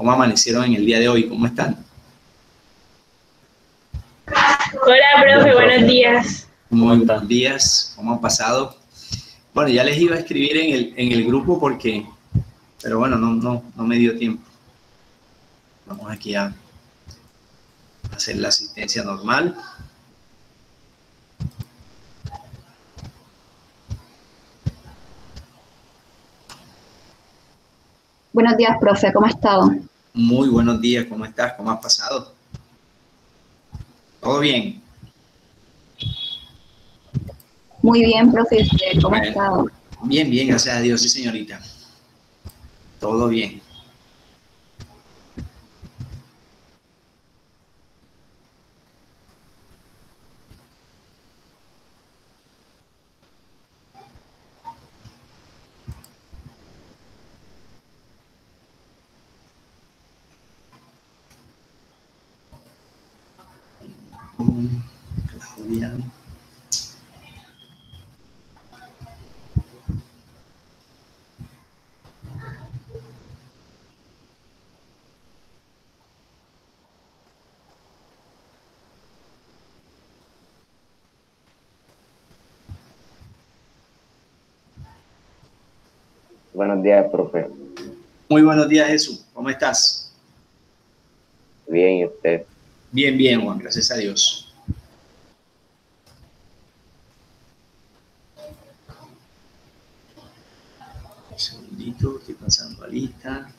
¿Cómo amanecieron en el día de hoy? ¿Cómo están? Hola, profe, buenos días. Muy buenos días. ¿Cómo han pasado? Bueno, ya les iba a escribir en el grupo pero bueno, no me dio tiempo. Vamos aquí a hacer la asistencia normal. Buenos días, profe, ¿cómo ha estado? Muy buenos días, ¿cómo estás? ¿Cómo has pasado? ¿Todo bien? Muy bien, profe, ¿y usted cómo ha Bueno, estado? bien, bien, gracias a Dios, sí, señorita. Todo bien. Claudia. Buenos días, profe. Muy buenos días, Jesús. ¿Cómo estás? Bien, ¿y usted? Bien, bien, Juan, gracias a Dios. Un segundito, estoy pasando a lista.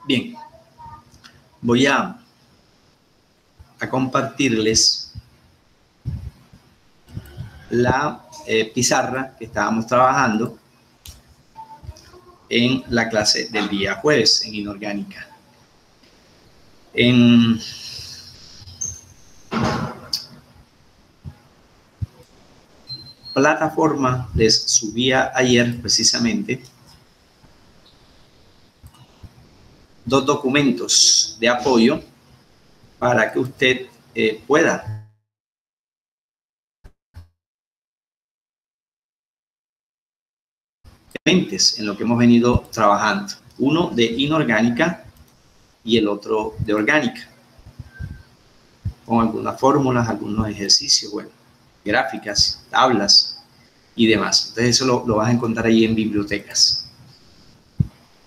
Bien, voy a compartirles la pizarra que estábamos trabajando en la clase del día jueves en inorgánica. En plataforma les subía ayer precisamente 2 documentos de apoyo para que usted pueda diferentes en lo que hemos venido trabajando. Uno de inorgánica y el otro de orgánica. Con algunas fórmulas, algunos ejercicios, bueno, gráficas, tablas y demás. Entonces eso lo vas a encontrar ahí en bibliotecas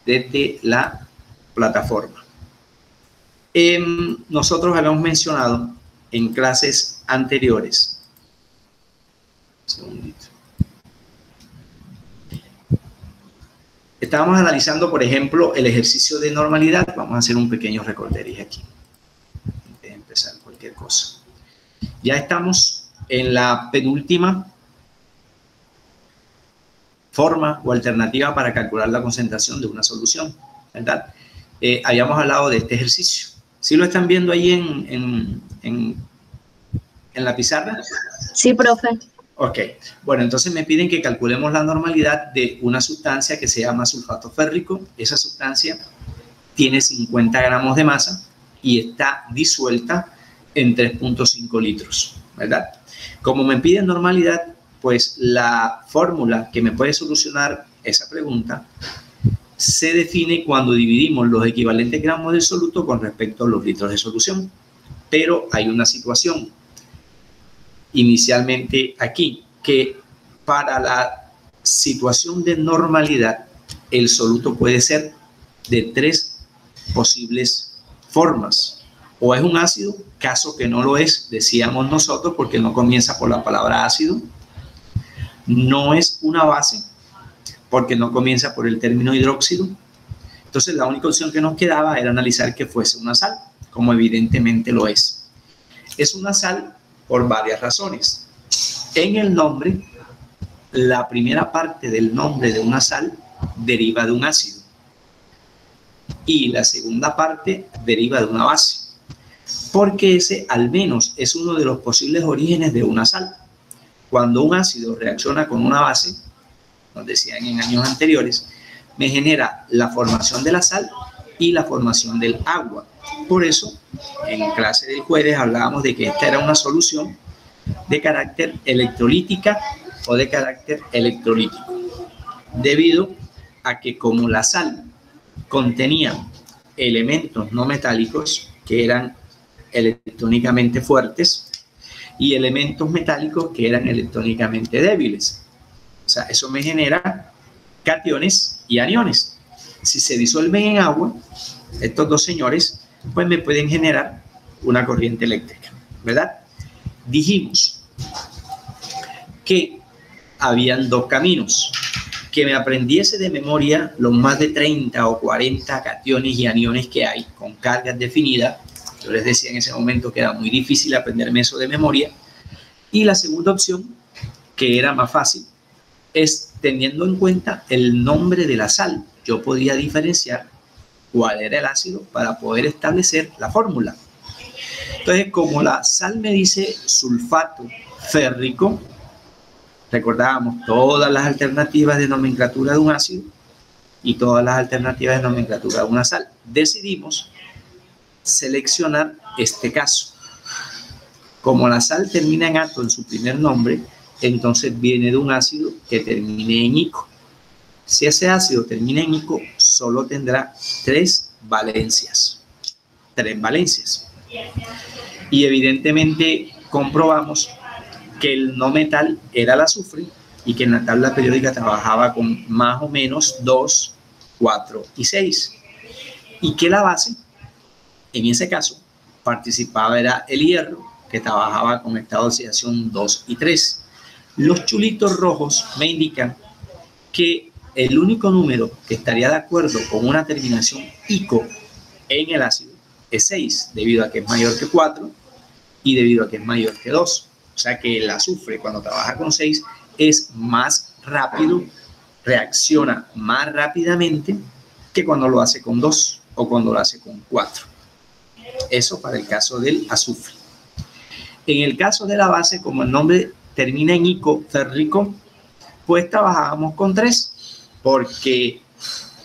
desde la plataforma. Nosotros habíamos mencionado en clases anteriores. Un segundito. Estábamos analizando, por ejemplo, el ejercicio de normalidad. Vamos a hacer un pequeño recorderis aquí. Antes de empezar cualquier cosa. Ya estamos en la penúltima forma o alternativa para calcular la concentración de una solución, ¿verdad? Habíamos hablado de este ejercicio. ¿Sí lo están viendo ahí en la pizarra? Sí, profe. Ok. Bueno, entonces me piden que calculemos la normalidad de una sustancia que se llama sulfato férrico. Esa sustancia tiene 50 gramos de masa y está disuelta en 3.5 litros, ¿verdad? Como me piden normalidad, pues la fórmula que me puede solucionar esa pregunta se define cuando dividimos los equivalentes gramos de soluto con respecto a los litros de solución. Pero hay una situación inicialmente aquí, que para la situación de normalidad, el soluto puede ser de 3 posibles formas. O es un ácido, caso que no lo es, decíamos nosotros, porque no comienza por la palabra ácido. No es una base, porque no comienza por el término hidróxido. Entonces la única opción que nos quedaba era analizar que fuese una sal, como evidentemente lo es. Es una sal por varias razones. En el nombre, la primera parte del nombre de una sal deriva de un ácido y la segunda parte deriva de una base, porque ese al menos es uno de los posibles orígenes de una sal. Cuando un ácido reacciona con una base, nos decían en años anteriores, me genera la formación de la sal y la formación del agua. Por eso, en clase del jueves hablábamos de que esta era una solución de carácter electrolítica o de carácter electrolítico, debido a que como la sal contenía elementos no metálicos que eran electrónicamente fuertes y elementos metálicos que eran electrónicamente débiles. O sea, eso me genera cationes y aniones. Si se disuelven en agua, estos dos señores, pues me pueden generar una corriente eléctrica, ¿verdad? Dijimos que habían 2 caminos. Que me aprendiese de memoria los más de 30 o 40 cationes y aniones que hay con cargas definidas. Yo les decía en ese momento que era muy difícil aprenderme eso de memoria. Y la segunda opción, que era más fácil, es teniendo en cuenta el nombre de la sal. Yo podía diferenciar cuál era el ácido para poder establecer la fórmula. Entonces, como la sal me dice sulfato férrico, recordábamos todas las alternativas de nomenclatura de un ácido y todas las alternativas de nomenclatura de una sal. Decidimos seleccionar este caso. Como la sal termina en ato en su primer nombre, entonces viene de un ácido que termine en ico. Si ese ácido termina en ico, solo tendrá 3 valencias. 3 valencias. Y evidentemente comprobamos que el no metal era el azufre y que en la tabla periódica trabajaba con más o menos 2, 4 y 6. Y que la base, en ese caso, participaba era el hierro, que trabajaba con estado de oxidación 2 y 3. Los chulitos rojos me indican que el único número que estaría de acuerdo con una terminación ico en el ácido es 6, debido a que es mayor que 4 y debido a que es mayor que 2. O sea que el azufre, cuando trabaja con 6, es más rápido, reacciona más rápidamente que cuando lo hace con 2 o cuando lo hace con 4. Eso para el caso del azufre. En el caso de la base, como el nombre termina en ico, férrico, pues trabajábamos con 3, porque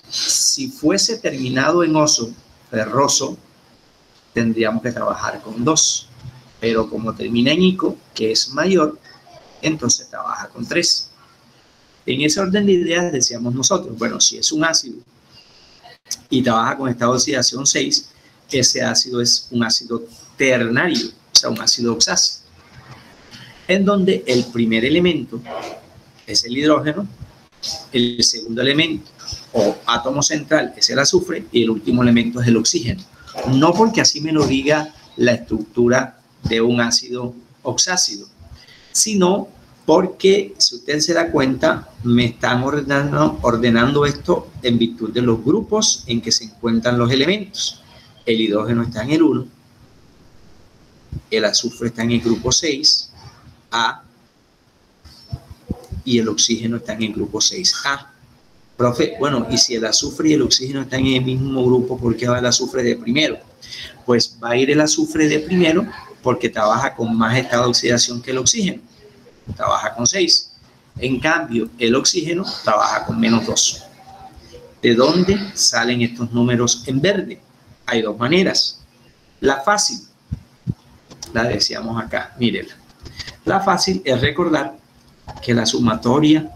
si fuese terminado en oso, ferroso, tendríamos que trabajar con 2. Pero como termina en ico, que es mayor, entonces trabaja con 3. En ese orden de ideas decíamos nosotros, bueno, si es un ácido y trabaja con estado de oxidación 6, ese ácido es un ácido ternario, o sea, un ácido oxácido, en donde el primer elemento es el hidrógeno, el segundo elemento o átomo central es el azufre y el último elemento es el oxígeno. No porque así me lo diga la estructura de un ácido oxácido, sino porque, si usted se da cuenta, me están ordenando esto en virtud de los grupos en que se encuentran los elementos. El hidrógeno está en el 1, el azufre está en el grupo 6A y el oxígeno está en el grupo 6A. Profe, bueno, y si el azufre y el oxígeno están en el mismo grupo, ¿por qué va el azufre de primero? Pues va a ir el azufre de primero porque trabaja con más estado de oxidación que el oxígeno. Trabaja con 6. En cambio, el oxígeno trabaja con -2. ¿De dónde salen estos números en verde? Hay dos maneras. La fácil, la decíamos acá, mírenla. La fácil es recordar que la sumatoria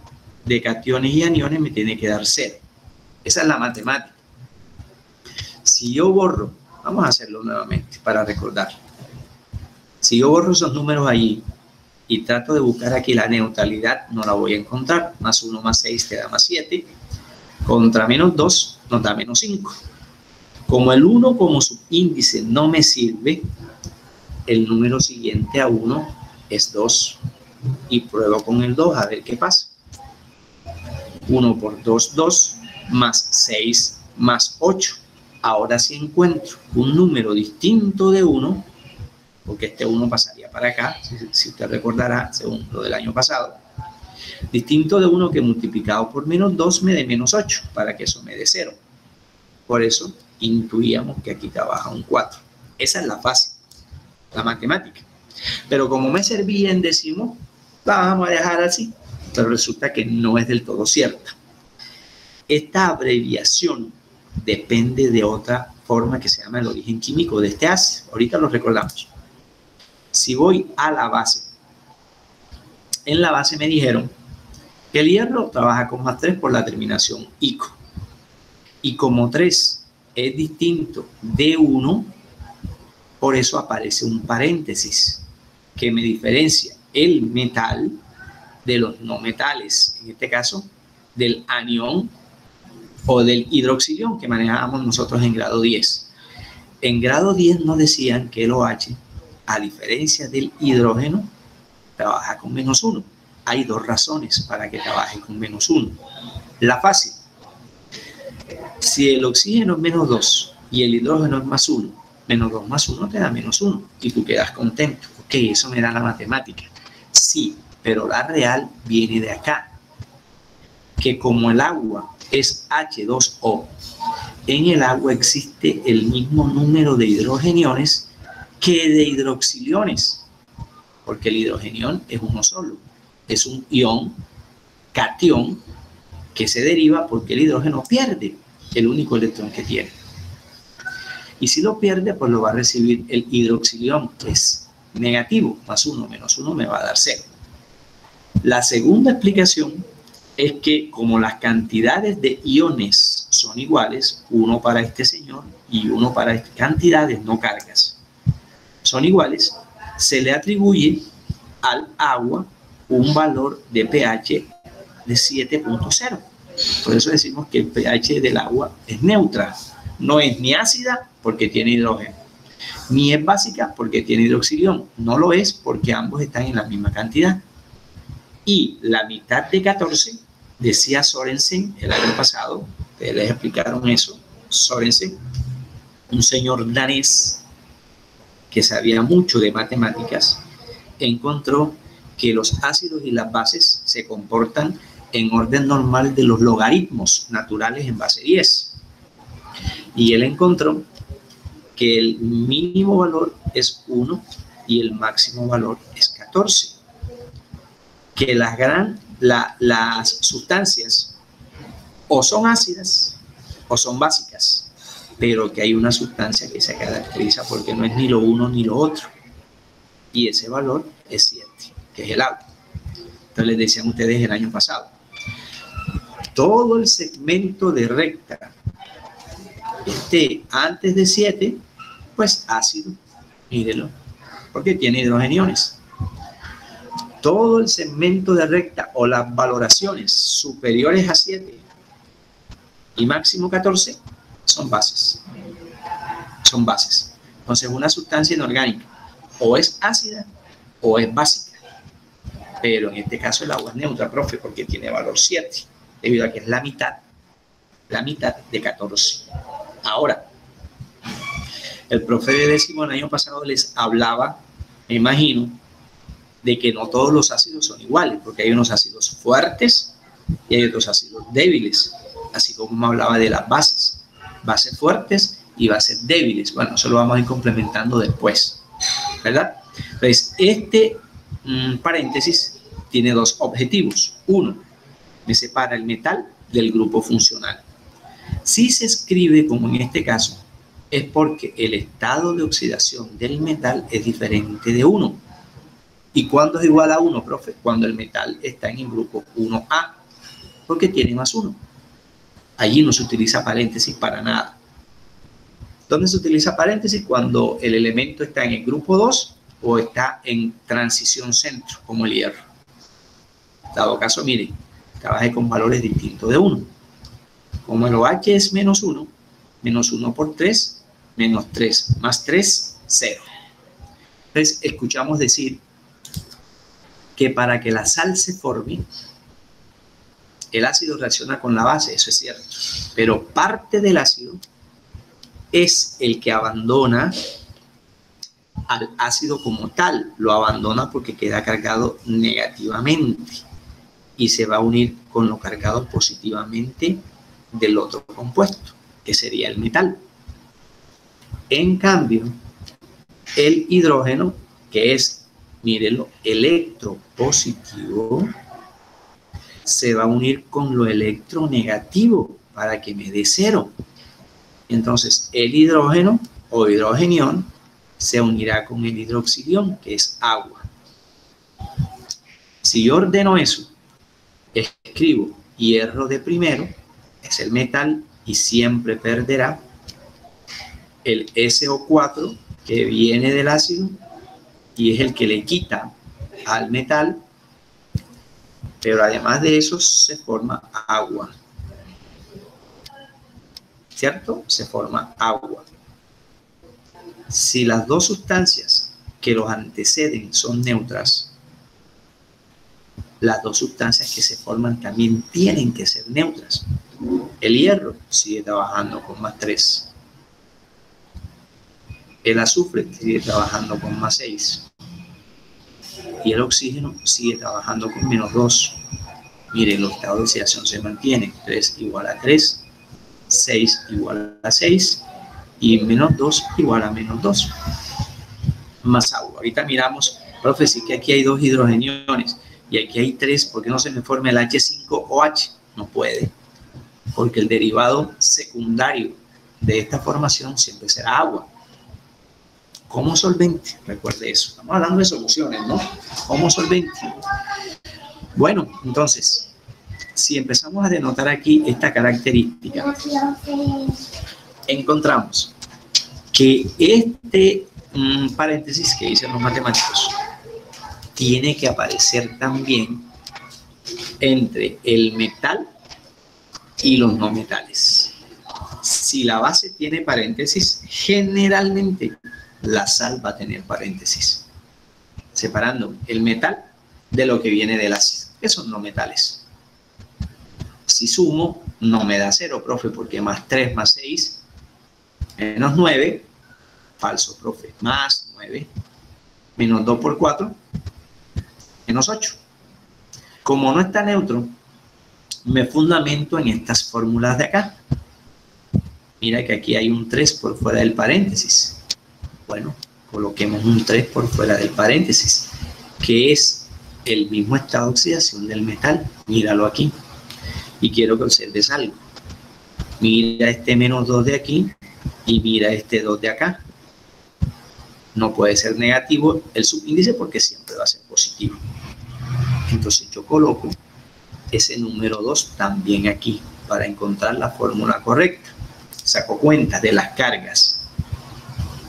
de cationes y aniones me tiene que dar 0. Esa es la matemática. Si yo borro, vamos a hacerlo nuevamente para recordar. Si yo borro esos números allí y trato de buscar aquí la neutralidad, no la voy a encontrar. Más 1 más 6 te da más 7. Contra -2 nos da -5. Como el 1 como subíndice no me sirve, el número siguiente a 1 es 2. Y pruebo con el 2 a ver qué pasa. 1 por 2, 2, más 6, más 8. Ahora sí encuentro un número distinto de 1, porque este 1 pasaría para acá, si usted recordará, según lo del año pasado. Distinto de 1 que multiplicado por -2 me dé -8, para que eso me dé 0. Por eso intuíamos que aquí trabaja un 4. Esa es la fácil, la matemática. Pero como me servía en décimo, la vamos a dejar así. Pero resulta que no es del todo cierta. Esta abreviación depende de otra forma que se llama el origen químico de este ácido. Ahorita lo recordamos. Si voy a la base, en la base me dijeron que el hierro trabaja con +3 por la terminación ico. Y como 3 es distinto de 1, por eso aparece un paréntesis que me diferencia el metal de los no metales, en este caso del anión o del hidroxilión que manejábamos nosotros en grado 10. En grado 10 nos decían que el OH, a diferencia del hidrógeno, trabaja con -1. Hay dos razones para que trabaje con -1. La fácil. Si el oxígeno es -2 y el hidrógeno es +1, -2 más 1 te da -1 y tú quedas contento. Ok, eso me da la matemática. Sí, pero la real viene de acá. Que como el agua es H2O, en el agua existe el mismo número de hidrogeniones que de hidroxiliones, porque el hidrogenión es uno solo. Es un ion, catión, que se deriva porque el hidrógeno pierde el único electrón que tiene. Y si lo pierde, pues lo va a recibir el hidroxilión, que es negativo, +1 menos 1 me va a dar 0. La segunda explicación es que como las cantidades de iones son iguales, uno para este señor y uno para este, cantidades, no cargas, son iguales, se le atribuye al agua un valor de pH de 7.0. Por eso decimos que el pH del agua es neutral. No es ni ácida porque tiene hidrógeno, ni es básica porque tiene hidroxilión. No lo es porque ambos están en la misma cantidad. Y la mitad de 14, decía Sorensen el año pasado, ustedes les explicaron eso, Sorensen, un señor danés que sabía mucho de matemáticas, encontró que los ácidos y las bases se comportan en orden normal de los logaritmos naturales en base 10. Y él encontró que el mínimo valor es 1 y el máximo valor es 14. Que las sustancias o son ácidas o son básicas, pero que hay una sustancia que se caracteriza porque no es ni lo uno ni lo otro. Y ese valor es 7, que es el agua. Entonces les decían ustedes el año pasado. todo el segmento de recta esté antes de 7, pues ácido, mírenlo, porque tiene hidrogeniones. Todo el segmento de recta o las valoraciones superiores a 7 y máximo 14 son bases. Son bases. Entonces, una sustancia inorgánica o es ácida o es básica. Pero en este caso el agua es neutra, profe, porque tiene valor 7, debido a que es la mitad de 14. Ahora, el profe de décimo el año pasado les hablaba, me imagino, de que no todos los ácidos son iguales, porque hay unos ácidos fuertes y hay otros ácidos débiles, así como me hablaba de las bases fuertes y bases débiles. Bueno, eso lo vamos a ir complementando después, ¿verdad? Entonces, este paréntesis tiene dos objetivos. Uno, me separa el metal del grupo funcional. Si se escribe como en este caso, es porque el estado de oxidación del metal es diferente de 1. ¿Y cuándo es igual a 1, profe? Cuando el metal está en el grupo 1A, porque tiene más 1. Allí no se utiliza paréntesis para nada. ¿Dónde se utiliza paréntesis? Cuando el elemento está en el grupo 2 o está en transición centro, como el hierro. Dado caso, mire, trabaje con valores distintos de 1. Como el OH es menos 1 por 3, menos 3, más 3, 0. Entonces, escuchamos decir que para que la sal se forme, el ácido reacciona con la base, eso es cierto, pero parte del ácido es el que abandona al ácido como tal, lo abandona porque queda cargado negativamente y se va a unir con lo cargado positivamente del otro compuesto, que sería el metal. En cambio, el hidrógeno, que es, mírenlo, electropositivo, se va a unir con lo electronegativo para que me dé 0. Entonces, el hidrógeno o hidrogenión se unirá con el hidroxilión, que es agua. Si yo ordeno eso, escribo hierro de primero, es el metal y siempre perderá. El SO4, que viene del ácido y es el que le quita al metal, pero además de eso se forma agua, ¿cierto? Se forma agua. Si las dos sustancias que los anteceden son neutras, las dos sustancias que se forman también tienen que ser neutras. El hierro sigue trabajando con más 3. El azufre sigue trabajando con más 6. Y el oxígeno sigue trabajando con menos 2. Miren, el estado de oxidación se mantiene. 3 igual a 3, 6 igual a 6 y menos 2 igual a menos 2. Más agua. Ahorita miramos, profe, sí que aquí hay 2 hidrogeniones y aquí hay 3. ¿Por qué no se me forma el H5OH? No puede, porque el derivado secundario de esta formación siempre será agua. Como solvente, recuerde eso. Estamos hablando de soluciones, ¿no? Como solvente. Bueno, entonces, si empezamos a denotar aquí esta característica, encontramos que este paréntesis que dicen los matemáticos tiene que aparecer también entre el metal y los no metales. Si la base tiene paréntesis, generalmente la sal va a tener paréntesis, separando el metal de lo que viene del ácido, que son no metales. Si sumo, no me da 0, profe, porque más 3 más 6, menos 9, falso, profe, más 9, menos 2 por 4, menos 8. Como no está neutro, me fundamento en estas fórmulas de acá. Mira que aquí hay un 3 por fuera del paréntesis. Bueno, coloquemos un 3 por fuera del paréntesis, que es el mismo estado de oxidación del metal. Míralo aquí. Y quiero que observes algo. Mira este menos 2 de aquí y mira este 2 de acá. No puede ser negativo el subíndice porque siempre va a ser positivo. Entonces yo coloco ese número 2 también aquí para encontrar la fórmula correcta. Saco cuenta de las cargas.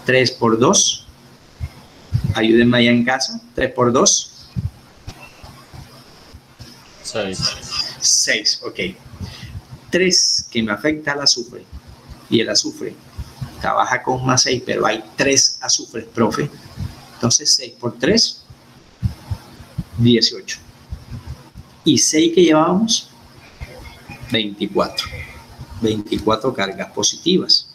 3 por 2. Ayúdenme allá en casa. 3 por 2. 6, ok. 3 que me afecta al azufre. Y el azufre trabaja con más 6, pero hay 3 azufres, profe. Entonces 6 por 3, 18. Y 6 que llevábamos, 24. 24 cargas positivas.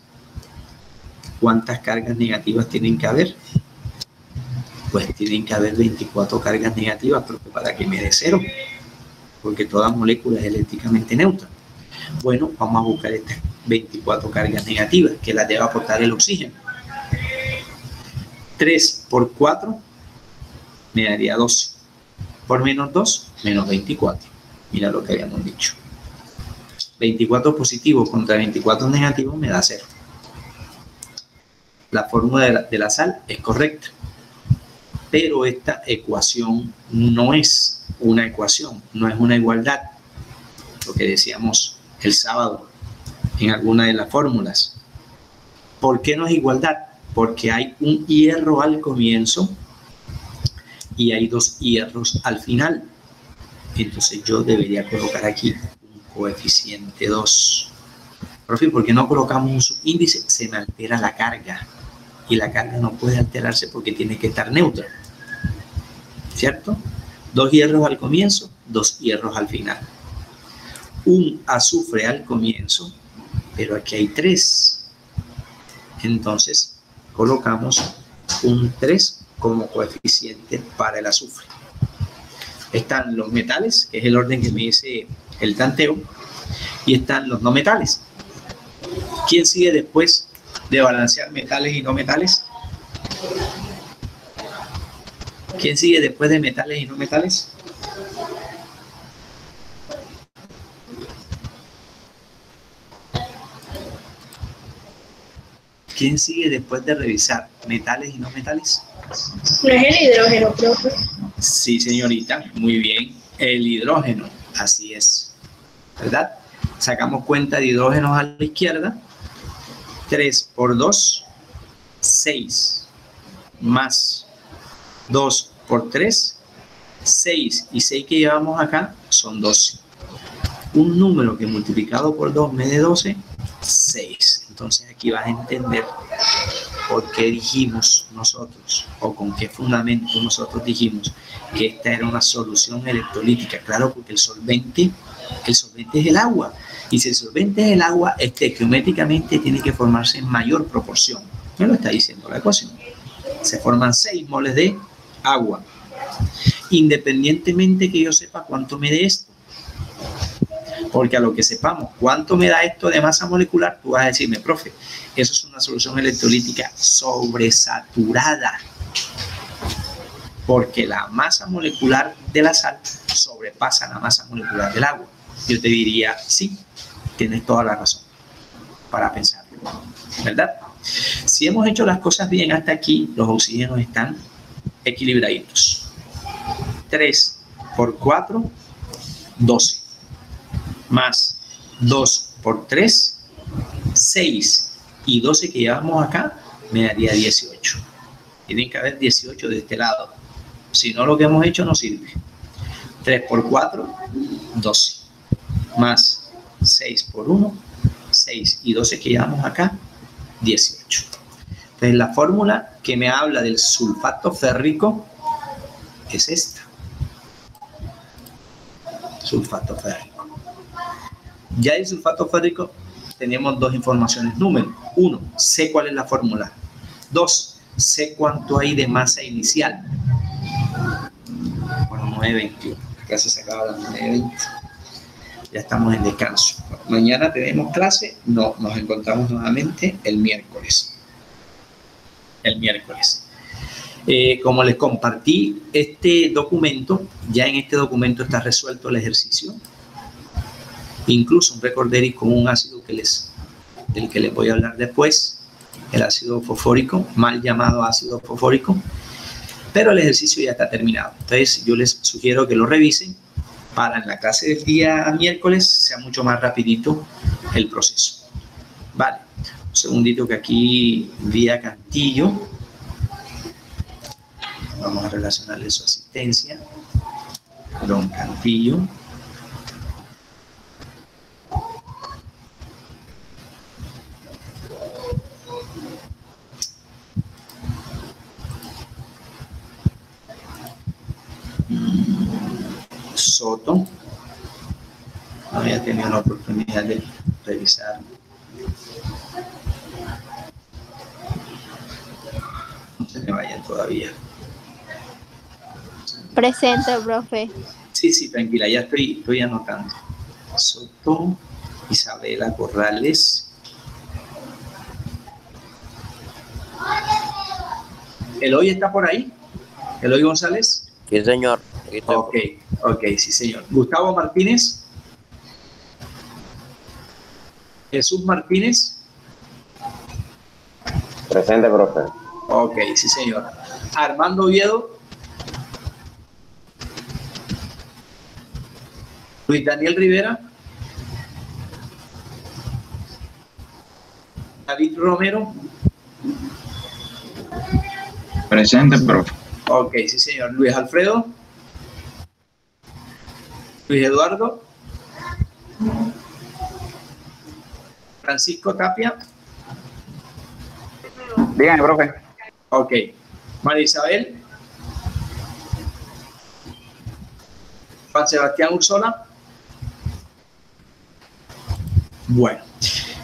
¿Cuántas cargas negativas tienen que haber? Pues tienen que haber 24 cargas negativas, pero para que me dé 0, porque toda molécula es eléctricamente neutra. Bueno, vamos a buscar estas 24 cargas negativas que las debe aportar el oxígeno. 3 por 4 me daría 12. Por menos 2, menos 24. Mira lo que habíamos dicho. 24 positivos contra 24 negativos me da 0. La fórmula de la sal es correcta. Pero esta ecuación no es una ecuación, no es una igualdad. Lo que decíamos el sábado en alguna de las fórmulas. ¿Por qué no es igualdad? Porque hay un hierro al comienzo y hay 2 hierros al final. Entonces yo debería colocar aquí un coeficiente 2. Profe, ¿por qué no colocamos un subíndice? Se me altera la carga. Y la carga no puede alterarse porque tiene que estar neutra. ¿Cierto? 2 hierros al comienzo, 2 hierros al final. Un azufre al comienzo, pero aquí hay 3. Entonces colocamos un 3 como coeficiente para el azufre. Están los metales, que es el orden que me dice el tanteo, y están los no metales. ¿Quién sigue después de balancear metales y no metales? ¿Quién sigue después de metales y no metales? ¿Quién sigue después de revisar metales y no metales? No es el hidrógeno, profe. Sí, señorita, muy bien. El hidrógeno, así es. ¿Verdad? Sacamos cuenta de hidrógenos a la izquierda. 3 por 2, 6. Más 2 por 3, 6. Y 6 que llevamos acá son 12. Un número que multiplicado por 2 me dé 12, 6. Entonces aquí vas a entender por qué dijimos nosotros, o con qué fundamento nosotros dijimos que esta era una solución electrolítica. Claro, porque el solvente es el agua. Y si el solvente es el agua, estequiométricamente tiene que formarse en mayor proporción. Me lo está diciendo la ecuación. Se forman 6 moles de agua. Independientemente que yo sepa cuánto me dé esto. Porque a lo que sepamos cuánto me da esto de masa molecular, tú vas a decirme, profe, eso es una solución electrolítica sobresaturada. Porque la masa molecular de la sal sobrepasa la masa molecular del agua. Yo te diría, sí, tienes toda la razón para pensarlo, ¿verdad? Si hemos hecho las cosas bien hasta aquí, los oxígenos están equilibraditos. 3 por 4, 12. Más 2 por 3, 6. Y 12 que llevamos acá, me daría 18. Tienen que haber 18 de este lado. Si no, lo que hemos hecho no sirve. 3 por 4, 12. Más 6 por 1, 6. Y 12 que llevamos acá, 18. Entonces, la fórmula que me habla del sulfato férrico es esta. Sulfato férrico. Ya el sulfato férrico tenemos 2 informaciones. Número 1, sé cuál es la fórmula. 2, sé cuánto hay de masa inicial. Bueno, 9:21. La clase se acaba a las 9:20. Ya estamos en descanso. Mañana tenemos clase. No, nos encontramos nuevamente el miércoles. Como les compartí este documento, ya en este documento está resuelto el ejercicio. Incluso un recorderi con un ácido del que les voy a hablar después, el ácido fosfórico, mal llamado ácido fosfórico, pero el ejercicio ya está terminado. Entonces yo les sugiero que lo revisen para en la clase del día miércoles sea mucho más rapidito el proceso. Vale, un segundito que aquí vía Cantillo, vamos a relacionarle su asistencia, don Cantillo. Soto, no había tenido la oportunidad de revisar. No se me vayan todavía. Presente, profe. Sí, tranquila, ya estoy anotando. Soto, Isabela Corrales. ¿Eloy está por ahí? ¿Eloy González? Sí, señor. Ok, sí, señor. Gustavo Martínez. Jesús Martínez. Presente, profe. Ok, sí, señor. Armando Oviedo. Luis Daniel Rivera. David Romero. Presente, profe. Ok, sí, señor. Luis Alfredo. Luis Eduardo. Francisco Tapia. Dígame, profe. Ok. María Isabel. Juan Sebastián Ursola. Bueno,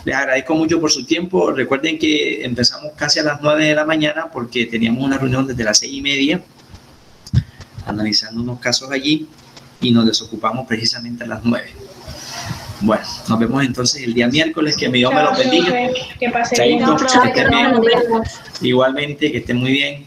les agradezco mucho por su tiempo. Recuerden que empezamos casi a las 9 de la mañana porque teníamos una reunión desde las 6:30 analizando unos casos allí y nos desocupamos precisamente a las 9. Bueno, nos vemos entonces el día miércoles. Que Dios me lo bendiga. Que pase Chaito, bien. que estén bien. Igualmente, que estén muy bien.